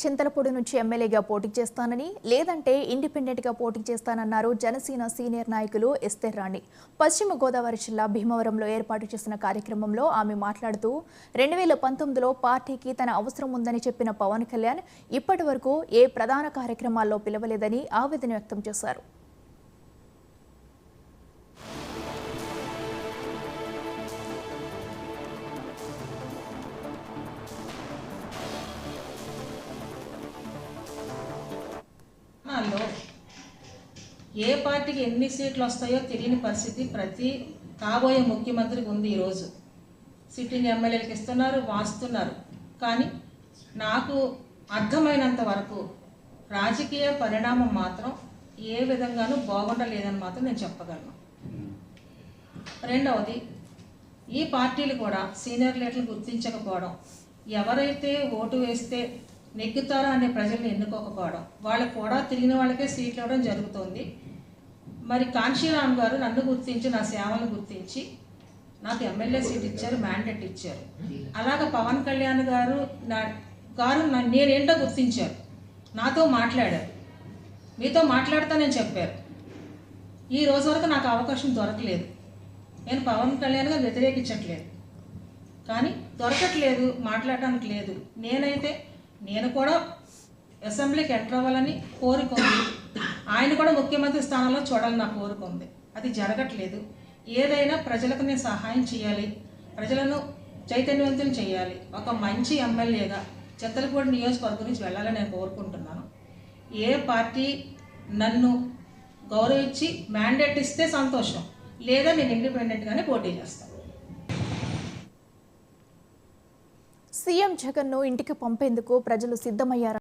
చింతలపూడి నుంచి ఎమ్మెల్యేగా పోటీ చేస్తానని లేదంటే ఇండిపెండెంట్గా పోటీ చేస్తానన్నారు జనసేన సీనియర్ నాయకులు ఎస్తేర్ రాణి. పశ్చిమ గోదావరి జిల్లా భీమవరంలో ఏర్పాటు చేసిన కార్యక్రమంలో ఆమె మాట్లాడుతూ 2019లో పార్టీకి తన అవసరం ఉందని చెప్పిన పవన్ కళ్యాణ్ ఇప్పటి వరకు ఏ ప్రధాన కార్యక్రమాల్లో పిలవలేదని ఆవేదన వ్యక్తం చేశారు. ఏ పార్టీకి ఎన్ని సీట్లు వస్తాయో తెలియని పరిస్థితి ప్రతి కాబోయే ముఖ్యమంత్రికి ఉంది. ఈరోజు సిట్టింగ్ ఎమ్మెల్యేలకు ఇస్తున్నారు, వాస్తున్నారు. కానీ నాకు అర్థమైనంత వరకు రాజకీయ పరిణామం మాత్రం ఏ విధంగానూ బాగుండలేదని మాత్రం నేను చెప్పగలను. రెండవది, ఈ పార్టీలు కూడా సీనియర్ లీడర్లు గుర్తించకపోవడం, ఎవరైతే ఓటు వేస్తే నెగ్గుతారా అనే ప్రజల్ని ఎన్నుకోకపోవడం, వాళ్ళకు కూడా తిరిగిన వాళ్ళకే సీట్లు ఇవ్వడం జరుగుతుంది. మరి కాంశీరామ్ గారు నన్ను గుర్తించి, నా సేవలను గుర్తించి నాకు ఎమ్మెల్యే సీట్ ఇచ్చారు, మ్యాండేట్ ఇచ్చారు. అలాగ పవన్ కళ్యాణ్ గారు నేనేంటో గుర్తించారు, నాతో మాట్లాడారు, మీతో మాట్లాడతానని చెప్పారు. ఈ రోజు వరకు నాకు అవకాశం దొరకలేదు. నేను పవన్ కళ్యాణ్ గారు వ్యతిరేకించట్లేదు, కానీ దొరకట్లేదు, మాట్లాడటానికి లేదు. నేను కూడా అసెంబ్లీకి ఎంటర్ అవ్వాలని కోరిక ఉంది. ఆయన కూడా ముఖ్యమంత్రి స్థానంలో చూడాలని నా కోరిక ఉంది. అది జరగట్లేదు. ఏదైనా ప్రజలకు నేను సహాయం చేయాలి, ప్రజలను చైతన్యవంతులు చేయాలి. ఒక మంచి ఎమ్మెల్యేగా చింతలపూడి నియోజకవర్గం నుంచి వెళ్ళాలని నేను కోరుకుంటున్నాను. ఏ పార్టీ నన్ను గౌరవించి మ్యాండేట్ ఇస్తే సంతోషం, లేదా నేను ఇండిపెండెంట్గానే పోటీ చేస్తాను. సీఎం జగన్ను ఇంటికి పంపేందుకు ప్రజలు సిద్ధమయ్యారు.